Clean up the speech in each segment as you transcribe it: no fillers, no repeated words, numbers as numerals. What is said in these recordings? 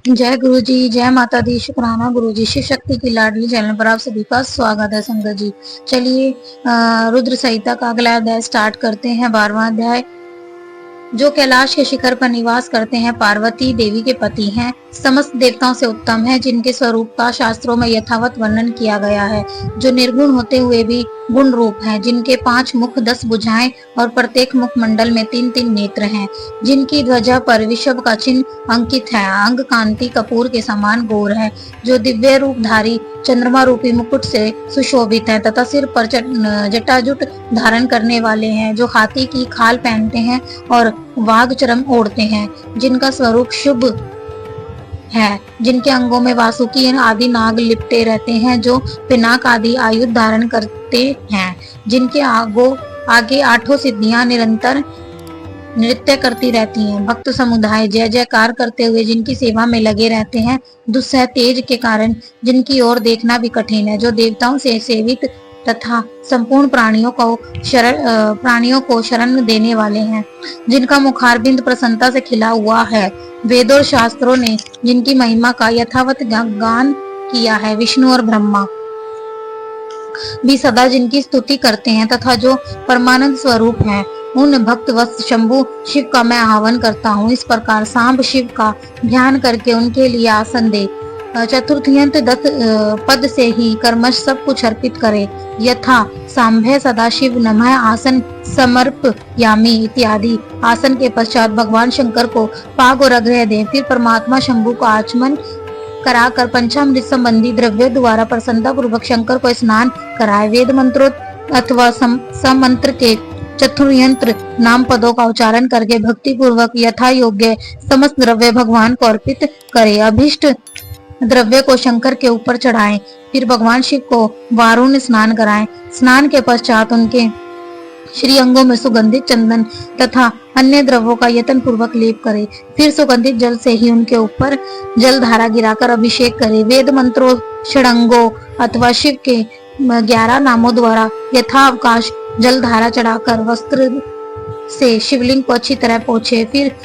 जय गुरु जी, जय माता दी। शुक्राना गुरु जी। शिव शक्ति की लाडली चैनल पर आप सभी का स्वागत है संगत जी। चलिए रुद्र संहिता का अगला अध्याय स्टार्ट करते हैं। 12वां अध्याय। जो कैलाश के शिखर पर निवास करते हैं, पार्वती देवी के पति हैं, समस्त देवताओं से उत्तम है, जिनके स्वरूप का शास्त्रों में यथावत वर्णन किया गया है, जो निर्गुण होते हुए भी गुण रूप हैं, जिनके 5 मुख 10 भुजाएं और प्रत्येक मुख मंडल में 3-3 नेत्र हैं, जिनकी ध्वजा पर विषभ का चिन्ह अंकित है, अंग कांति कपूर के समान गोर है, जो दिव्य रूपधारी चंद्रमा रूपी मुकुट से सुशोभित है तथा सिर पर जटाजुट धारण करने वाले हैं, जो हाथी की खाल पहनते हैं और वाघ चरम ओढ़ते हैं, जिनका स्वरूप शुभ है, जिनके अंगों में वासुकी आदि नाग लिपटे रहते हैं, जो पिनाक आदि आयुध धारण करते हैं, जिनके आगे 8 सिद्धियां निरंतर नृत्य करती रहती हैं, भक्त समुदाय जय जयकार करते हुए जिनकी सेवा में लगे रहते हैं, दुस्सह तेज के कारण जिनकी ओर देखना भी कठिन है, जो देवताओं से सेवित तथा संपूर्ण प्राणियों को शरण देने वाले हैं, जिनका मुखारबिंद प्रसन्नता से खिला हुआ है, वेदों और शास्त्रों ने जिनकी महिमा का यथावत गान किया है, विष्णु और ब्रह्मा भी सदा जिनकी स्तुति करते हैं, तथा जो परमानंद स्वरूप हैं, उन भक्त वत्स शंभु शिव का मैं आह्वान करता हूँ। इस प्रकार सांब शिव का ध्यान करके उनके लिए आसन दे, चतुर्थयंत दत्त पद से ही कर्मश सब कुछ अर्पित करे, यथा सांभे सदाशिव नमः आसन समर्पयामि इत्यादि। आसन के पश्चात भगवान शंकर को पाग और अग्रह दे, फिर परमात्मा शंभु को आचमन कराकर पंचामृत संबंधी द्रव्य द्वारा प्रसन्नता पूर्वक शंकर को स्नान कराए। वेद मंत्रों अथवा समंत्र के चतुर्यंत्र नाम पदों का उच्चारण करके भक्ति पूर्वक यथा योग्य समस्त द्रव्य भगवान को अर्पित करे। अभिष्ट द्रव्य को शंकर के ऊपर चढ़ाएं, फिर भगवान शिव को वारुण स्नान कराएं। स्नान के पश्चात उनके श्री अंगों में सुगंधित चंदन तथा अन्य द्रव्यों का यत्न पूर्वक लेप करे, फिर सुगंधित जल से ही उनके ऊपर जल धारा गिराकर अभिषेक करे। वेद मंत्रों षडंगों अथवा शिव के 11 नामों द्वारा यथावकाश जल धारा चढ़ाकर वस्त्र से शिवलिंग को अच्छी तरह पोंछे, फिर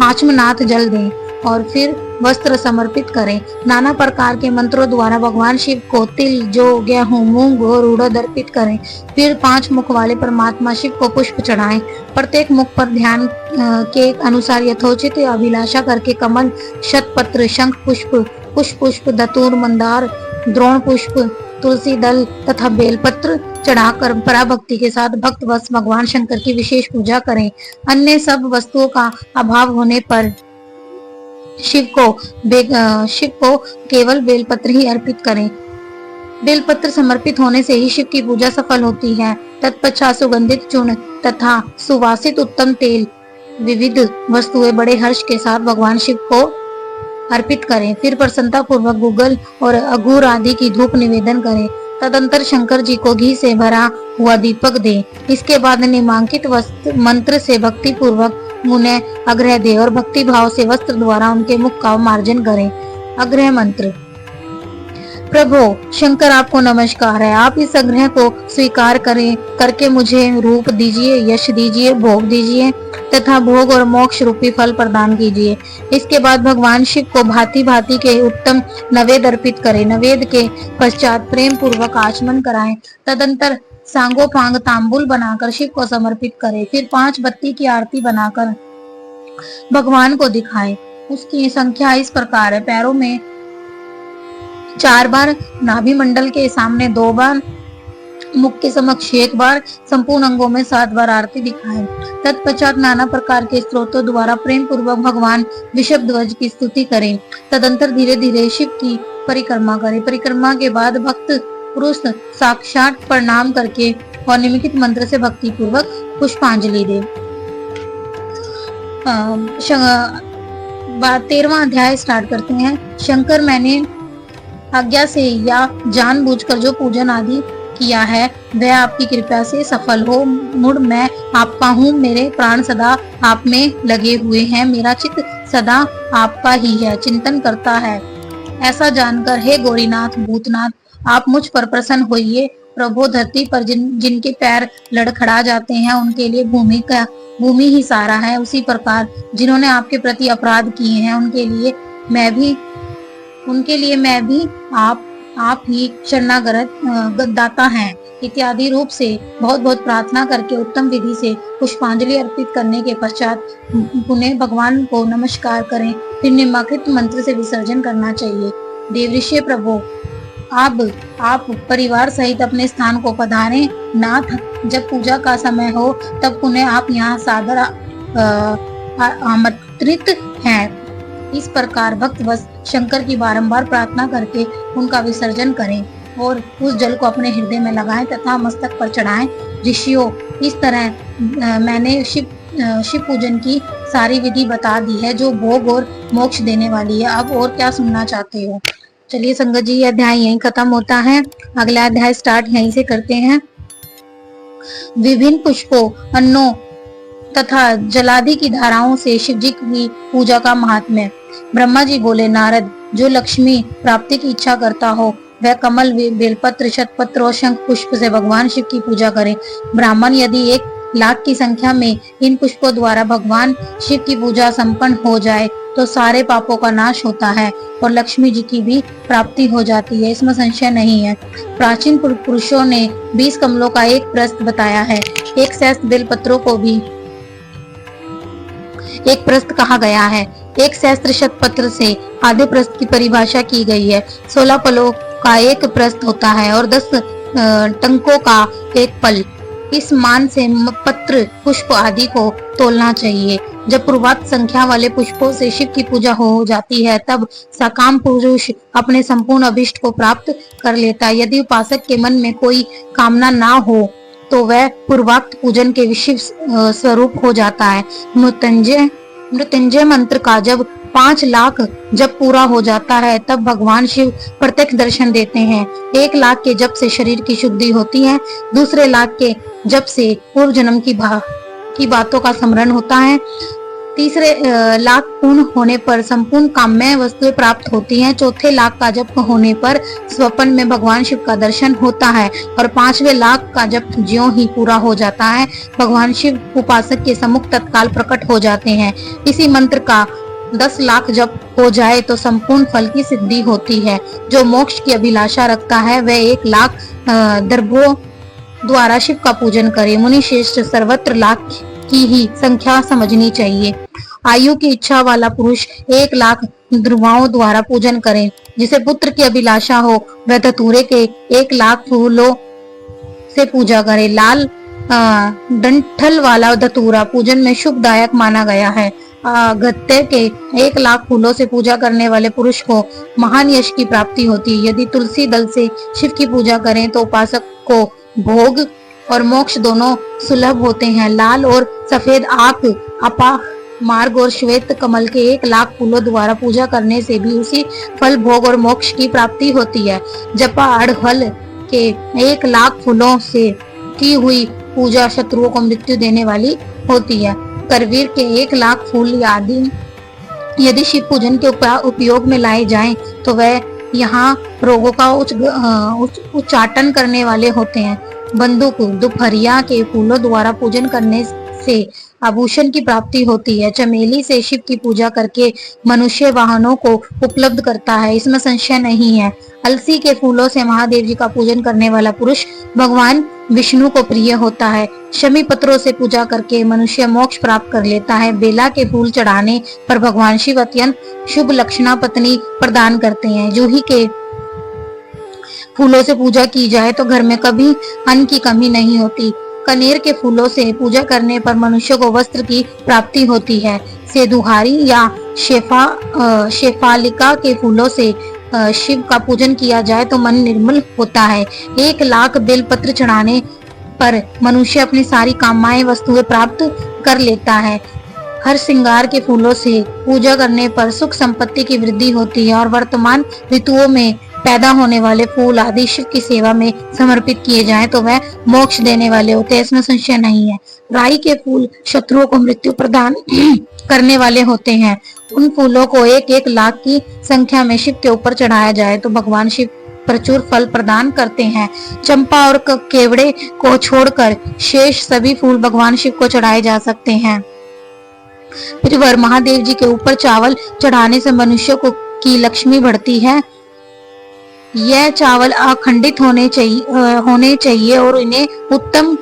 आचमनाथ जल दें और फिर वस्त्र समर्पित करें। नाना प्रकार के मंत्रों द्वारा भगवान शिव को तिल, जौ, गेहूं, मूंग और उड़द अर्पित करें, फिर 5 मुख वाले परमात्मा शिव को पुष्प चढ़ाएं। प्रत्येक मुख पर ध्यान के अनुसार यथोचित अभिलाषा करके कमल, शतपत्र, शंख पुष्प, पुष्प, धतूर, मंदार, द्रोण पुष्प, तुलसी दल तथा बेलपत्र चढ़ाकर पराभक्ति के साथ भक्त वश भगवान शंकर की विशेष पूजा करें। अन्य सब वस्तुओं का अभाव होने पर शिव को केवल बेलपत्र ही अर्पित करें। बेलपत्र समर्पित होने से ही शिव की पूजा सफल होती है। तत्पश्चात सुगंधित चूर्ण तथा सुवासित उत्तम तेल, विविध वस्तुएं बड़े हर्ष के साथ भगवान शिव को अर्पित करें। फिर प्रसन्नता पूर्वक गुगल और अगूर आदि की धूप निवेदन करें। तदंतर शंकर जी को घी से भरा हुआ दीपक दें। इसके बाद निम्नांकित मंत्र से भक्ति पूर्वक उन्हें अग्रह दे और भक्ति भाव से वस्त्र द्वारा उनके मुख का मार्जन करें। अग्रह मंत्र। प्रभो शंकर, आपको नमस्कार है। आप इस अग्रह को स्वीकार करके मुझे रूप दीजिए, यश दीजिए, भोग दीजिए तथा भोग और मोक्ष रूपी फल प्रदान कीजिए। इसके बाद भगवान शिव को भांति भांति के उत्तम नवेद अर्पित करें। नवेद के पश्चात प्रेम पूर्वक आचमन कराएं। तदंतर सांगोपांग तांबूल बनाकर शिव को समर्पित करें। फिर 5 बत्ती की आरती बनाकर भगवान को दिखाएं। उसकी संख्या इस प्रकार है: पैरों में 4 बार, नाभि मंडल के सामने 2 बार, मुख के समक्ष 1 बार, संपूर्ण अंगों में 7 बार आरती दिखाएं। तत्पश्चात नाना प्रकार के स्तोत्रों द्वारा प्रेम पूर्वक भगवान विषभ ध्वज की स्तुति करें। तदंतर धीरे धीरे शिव की परिक्रमा करें। परिक्रमा के बाद भक्त पुरुष साक्षात प्रणाम करके और निम्नलिखित मंत्र से भक्ति पूर्वक पुष्पांजलि दे। 13वां अध्याय स्टार्ट करते हैं। शंकर, मैंने आज्ञा से या जानबूझकर जो पूजन आदि किया है वह आपकी कृपा से सफल हो। मुड़ मैं आपका हूँ, मेरे प्राण सदा आप में लगे हुए हैं, मेरा चित्त सदा आपका ही है, चिंतन करता है। ऐसा जानकर हे गौरीनाथ, भूतनाथ, आप मुझ पर प्रसन्न होइए प्रभु, धरती पर जिनके पैर लड़खड़ा जाते हैं उनके लिए भूमि ही सारा है। उसी प्रकार जिन्होंने आपके प्रति अपराध किए हैं उनके लिए मैं भी आप ही शरणागत दाता हैं इत्यादि रूप से बहुत बहुत प्रार्थना करके उत्तम विधि से पुष्पांजलि अर्पित करने के पश्चात पुनः भगवान को नमस्कार करें। फिर निम्नलिखित मंत्र से विसर्जन करना चाहिए। देवऋषि प्रभु, आप परिवार सहित अपने स्थान को पधारें। नाथ, जब पूजा का समय हो तब पुनः आप यहाँ सादर आमंत्रित हैं। इस प्रकार भक्त बस शंकर की बारंबार प्रार्थना करके उनका विसर्जन करें और उस जल को अपने हृदय में लगाएं तथा मस्तक पर चढ़ाएं। ऋषियों, इस तरह मैंने शिव पूजन की सारी विधि बता दी है जो भोग और मोक्ष देने वाली है। अब और क्या सुनना चाहते हो? चलिए संगत जी, ये अध्याय यहीं खत्म होता है। अगला अध्याय स्टार्ट यहीं से करते हैं। विभिन्न पुष्पों, अन्नों तथा जलादि की धाराओं से शिव जी की पूजा का महात्म्य। ब्रह्मा जी बोले, नारद, जो लक्ष्मी प्राप्ति की इच्छा करता हो वह कमल, बेलपत्र, शतपत्र और शंख पुष्प से भगवान शिव की पूजा करे। ब्राह्मण यदि 1,00,000 की संख्या में इन पुष्पों द्वारा भगवान शिव की पूजा संपन्न हो जाए तो सारे पापों का नाश होता है और लक्ष्मी जी की भी प्राप्ति हो जाती है, इसमें संशय नहीं है। प्राचीन पुरुषों ने 20 कमलों का एक प्रस्थ बताया है। एक सहस्त्र बेलपत्रों को भी एक प्रस्थ कहा गया है। एक सहस्त्र शतपत्र से आधे प्रस्थ की परिभाषा की गई है। 16 पलों का एक प्रस्थ होता है और 10 टंकों का एक पल। इस मान से पत्र, पुष्प आदि को तोलना चाहिए। जब पूर्वात संख्या वाले पुष्पों से शिव की पूजा हो जाती है तब सकाम पुरुष अपने संपूर्ण अभिष्ट को प्राप्त कर लेता है। यदि उपासक के मन में कोई कामना ना हो तो वह पूर्वाक्त पूजन के विशिव स्वरूप हो जाता है। मृत्युंजय मंत्र का जब 5,00,000 जब पूरा हो जाता है तब भगवान शिव प्रत्यक्ष दर्शन देते हैं। 1,00,000 के जप से शरीर की शुद्धि होती है। दूसरे 1,00,000 के जप से पूर्व जन्म की बातों का स्मरण होता है। तीसरे 1,00,000 पूर्ण होने पर संपूर्ण काम्य वस्तुएं प्राप्त होती हैं। चौथे 1,00,000 का जप होने पर स्वप्न में भगवान शिव का दर्शन होता है और 5वें 1,00,000 का जप ज्यों ही पूरा हो जाता है भगवान शिव उपासक के सम्मुख तत्काल प्रकट हो जाते हैं। इसी मंत्र का 10,00,000 जप हो जाए तो संपूर्ण फल की सिद्धि होती है। जो मोक्ष की अभिलाषा रखता है वह 1,00,000 दर्भों द्वारा शिव का पूजन करे। मुनि श्रेष्ठ सर्वत्र 1,00,000 की ही संख्या समझनी चाहिए। आयु की इच्छा वाला पुरुष 1,00,000 ध्रुवाओं द्वारा पूजन करे। जिसे पुत्र की अभिलाषा हो वह धतूरे के 1,00,000 फूलों से पूजा करे। लाल डंठल वाला धतूरा पूजन में शुभदायक माना गया है। गत्ते के 1,00,000 फूलों से पूजा करने वाले पुरुष को महान यश की प्राप्ति होती है। यदि तुलसी दल से शिव की पूजा करें तो उपासक को भोग और मोक्ष दोनों सुलभ होते हैं। लाल और सफेद आक, अपा मार्ग और श्वेत कमल के 1,00,000 फूलों द्वारा पूजा करने से भी उसी फल, भोग और मोक्ष की प्राप्ति होती है। जपा अड़हल के 1,00,000 फूलों से की हुई पूजा शत्रुओं को मृत्यु देने वाली होती है। करवीर के 1,00,000 फूल आदि यदि शिव पूजन के उपयोग में लाए जाएं तो वह यहाँ रोगों का उच्चाटन करने वाले होते हैं। बंदूक, दोपहरिया के फूलों द्वारा पूजन करने से आभूषण की प्राप्ति होती है। चमेली से शिव की पूजा करके मनुष्य वाहनों को उपलब्ध करता है, इसमें संशय नहीं है। अलसी के फूलों से महादेव जी का पूजन करने वाला पुरुष भगवान विष्णु को प्रिय होता है। शमी पत्रों से पूजा करके मनुष्य मोक्ष प्राप्त कर लेता है। बेला के फूल चढ़ाने पर भगवान शिव अत्यंत शुभ लक्षणा पत्नी प्रदान करते हैं। जूही के फूलों से पूजा की जाए तो घर में कभी अन्न की कमी नहीं होती। कनेर के फूलों से पूजा करने पर मनुष्य को वस्त्र की प्राप्ति होती है। सेदुहारी या शेफालिका के फूलों से शिव का पूजन किया जाए तो मन निर्मल होता है। 1,00,000 बेलपत्र चढ़ाने पर मनुष्य अपनी सारी कामनाएं वस्तुएं प्राप्त कर लेता है। हर श्रृंगार के फूलों से पूजा करने पर सुख संपत्ति की वृद्धि होती है और वर्तमान ऋतुओं में पैदा होने वाले फूल आदि शिव की सेवा में समर्पित किए जाएं तो वह मोक्ष देने वाले होते हैं, इसमें संशय नहीं है। राई के फूल शत्रुओं को मृत्यु प्रदान करने वाले होते हैं। उन फूलों को 1,00,000 की संख्या में शिव के ऊपर चढ़ाया जाए तो भगवान शिव प्रचुर फल प्रदान करते हैं। चंपा और केवड़े को छोड़कर शेष सभी फूल भगवान शिव को चढ़ाए जा सकते हैं। फिर महादेव जी के ऊपर चावल चढ़ाने से मनुष्य को की लक्ष्मी बढ़ती है। यह चावल अखंडित होने चाहिए और इन्हें उत्तम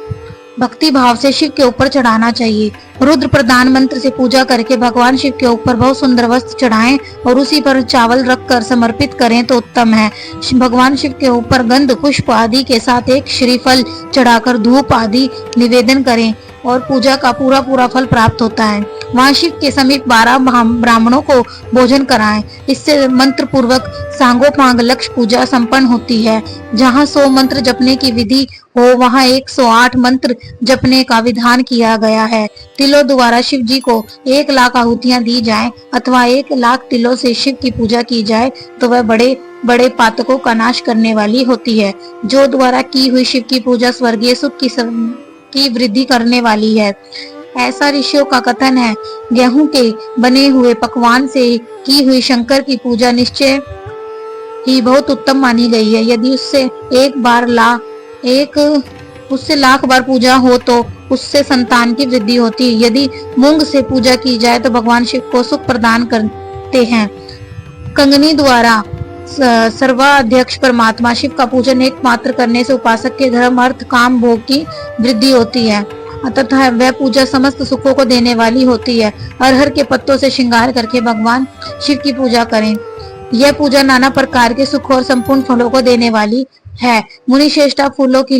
भक्ति भाव से शिव के ऊपर चढ़ाना चाहिए। रुद्र प्रदान मंत्र से पूजा करके भगवान शिव के ऊपर बहुत सुंदर वस्त्र चढ़ाएं और उसी पर चावल रखकर समर्पित करें तो उत्तम है। भगवान शिव के ऊपर गंध पुष्प आदि के साथ एक श्रीफल चढ़ाकर धूप आदि निवेदन करें और पूजा का पूरा फल प्राप्त होता है। वहाँ शिव के समीप 12 ब्राह्मणों को भोजन कराएं। इससे मंत्र पूर्वक सांगोपांग लक्ष्य पूजा संपन्न होती है। जहाँ 100 मंत्र जपने की विधि हो वहाँ 108 मंत्र जपने का विधान किया गया है। तिलों द्वारा शिव जी को 1 लाख आहुतियां दी जाए अथवा 1 लाख तिलों से शिव की पूजा की जाए तो वह बड़े बड़े पातकों का नाश करने वाली होती है। जो द्वारा की हुई शिव की पूजा स्वर्गीय सुख की वृद्धि करने वाली है, ऐसा ऋषियों का कथन है। गेहूं के बने हुए पकवान से की हुई शंकर की पूजा निश्चय ही बहुत उत्तम मानी गई है। यदि उससे लाख बार पूजा हो तो उससे संतान की वृद्धि होती है। यदि मूंग से पूजा की जाए तो भगवान शिव को सुख प्रदान करते हैं। कंगनी द्वारा सर्वाध्यक्ष परमात्मा शिव का पूजन एकमात्र करने से उपासक के धर्म अर्थ काम भोग की वृद्धि होती है तथा वह पूजा समस्त सुखों को देने वाली होती है। अरहर के पत्तों से श्रृंगार करके भगवान शिव की पूजा करें। यह पूजा नाना प्रकार के सुख और संपूर्ण फलों को देने वाली है। मुनि श्रेष्ठा फूलों की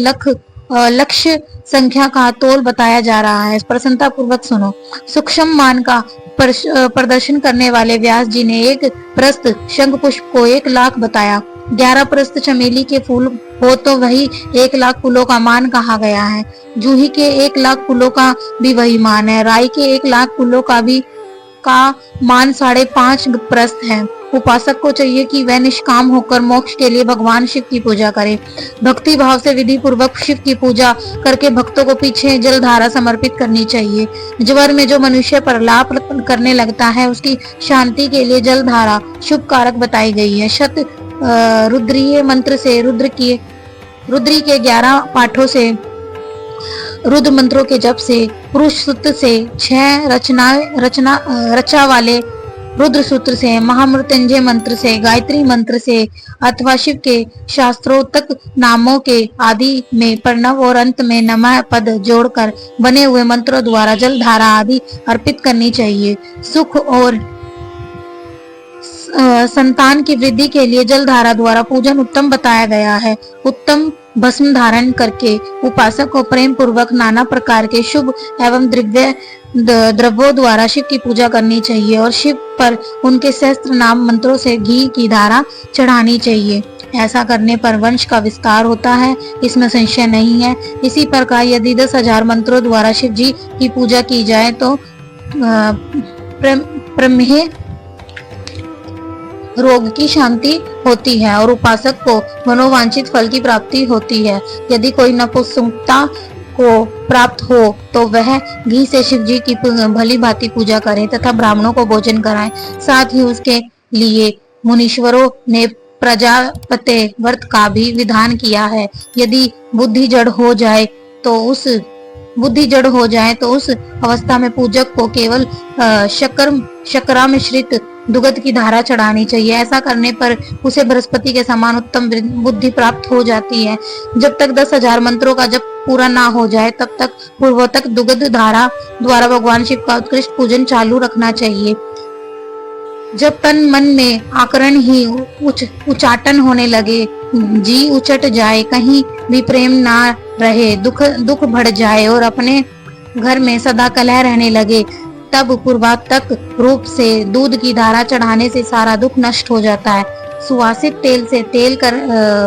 लक्ष्य संख्या का तोल बताया जा रहा है, प्रसन्नता पूर्वक सुनो। सूक्ष्म मान का प्रदर्शन करने वाले व्यास जी ने एक प्रस्त शंख पुष्प को 1 लाख बताया। 11 प्रस्त चमेली के फूल हो तो वही 1 लाख फूलों का मान कहा गया है। जूही के 1 लाख फूलों का भी वही मान है। राई के 1 लाख फूलों का मान 5.5 प्रस्त है। उपासक को चाहिए कि वह निष्काम होकर मोक्ष के लिए भगवान शिव की पूजा करे। भक्ति भाव से विधि पूर्वक शिव की पूजा करके भक्तों को पीछे जलधारा समर्पित करनी चाहिए। ज्वर में जो मनुष्य प्रलाप करने लगता है उसकी शांति के लिए जलधारा शुभ कारक बताई गई है। शत रुद्रीय मंत्र से रुद्री के 11 पाठों से, रुद्र मंत्रों के जप से, पुरुष सूत्र से, 6 रचा वाले रुद्र सूत्र से, महामृत्युंजय मंत्र से, गायत्री मंत्र से अथवा शिव के शास्त्रोक्त नामों के आदि में प्रणव और अंत में नमः पद जोड़कर बने हुए मंत्रों द्वारा जल धारा आदि अर्पित करनी चाहिए। सुख और संतान की वृद्धि के लिए जल धारा द्वारा पूजन उत्तम बताया गया है। उत्तम भस्म धारण करके उपासक को प्रेम पूर्वक नाना प्रकार के शुभ एवं द्रव्यों द्वारा शिव की पूजा करनी चाहिए और शिव पर उनके सहस्त्र नाम मंत्रों से घी की धारा चढ़ानी चाहिए। ऐसा करने पर वंश का विस्तार होता है, इसमें संशय नहीं है। इसी प्रकार यदि 10,000 मंत्रों द्वारा शिव जी की पूजा की जाए तो प्रमेह रोग की शांति होती है और उपासक को मनोवांछित फल की प्राप्ति होती है। यदि कोई नपुंसकता को प्राप्त हो तो वह घी से शिव जी की भली भांति पूजा करे तथा ब्राह्मणों को भोजन कराए। साथ ही उसके लिए मुनीश्वरों ने प्रजापत्य व्रत का भी विधान किया है। यदि बुद्धि जड़ हो जाए तो उस अवस्था में पूजक को केवल शर्करा मिश्रित दुग्ध की धारा चढ़ानी चाहिए। ऐसा करने पर उसे बृहस्पति के समान उत्तम बुद्धि प्राप्त हो जाती है। जब तक 10,000 मंत्रों का जप पूरा ना हो जाए तब तक पूर्वोक्त दुग्ध धारा द्वारा भगवान शिव का उत्कृष्ट पूजन चालू रखना चाहिए। जब तन मन में आकरण ही उचाटन होने लगे, जी उचट जाए, कहीं भी प्रेम ना रहे, दुख बढ़ जाए और अपने घर में सदा कलह रहने लगे, तब पूर्वातक रूप से दूध की धारा चढ़ाने से सारा दुख नष्ट हो जाता है। सुवासित तेल से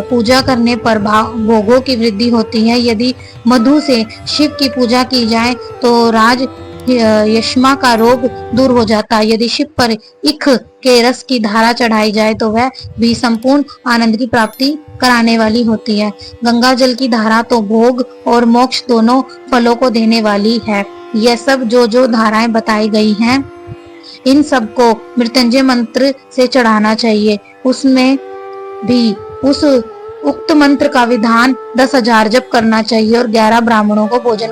पूजा करने पर भोगों की वृद्धि होती है। यदि मधु से शिव की पूजा की जाए तो राज यष्मा का रोग दूर हो जाता है। यदि शिव पर इख के रस की धारा चढ़ाई जाए तो वह भी संपूर्ण आनंद की प्राप्ति कराने वाली होती है। गंगा जल की धारा तो भोग और मोक्ष दोनों फलों को देने वाली है। यह सब जो धाराएं बताई गई हैं इन सबको मृत्युंजय मंत्र से चढ़ाना चाहिए। उसमें भी उस उक्त मंत्र का विधान 10,000 जप करना चाहिए और 11 ब्राह्मणों को भोजन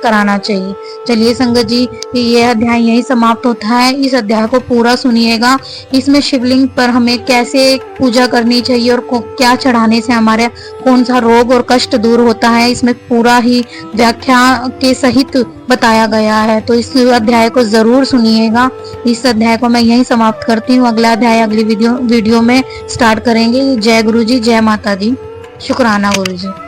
कराना चाहिए। चलिए संगत जी, ये अध्याय यही समाप्त होता है। इस अध्याय को पूरा सुनिएगा। इसमें शिवलिंग पर हमें कैसे पूजा करनी चाहिए और क्या चढ़ाने से हमारे कौन सा रोग और कष्ट दूर होता है, इसमें पूरा ही व्याख्या के सहित बताया गया है। तो इस अध्याय को जरूर सुनिएगा। इस अध्याय को मैं यही समाप्त करती हूँ। अगला अध्याय अगली वीडियो में स्टार्ट करेंगे। जय गुरु जी, जय माता दी, शुक्राना गुरु जी।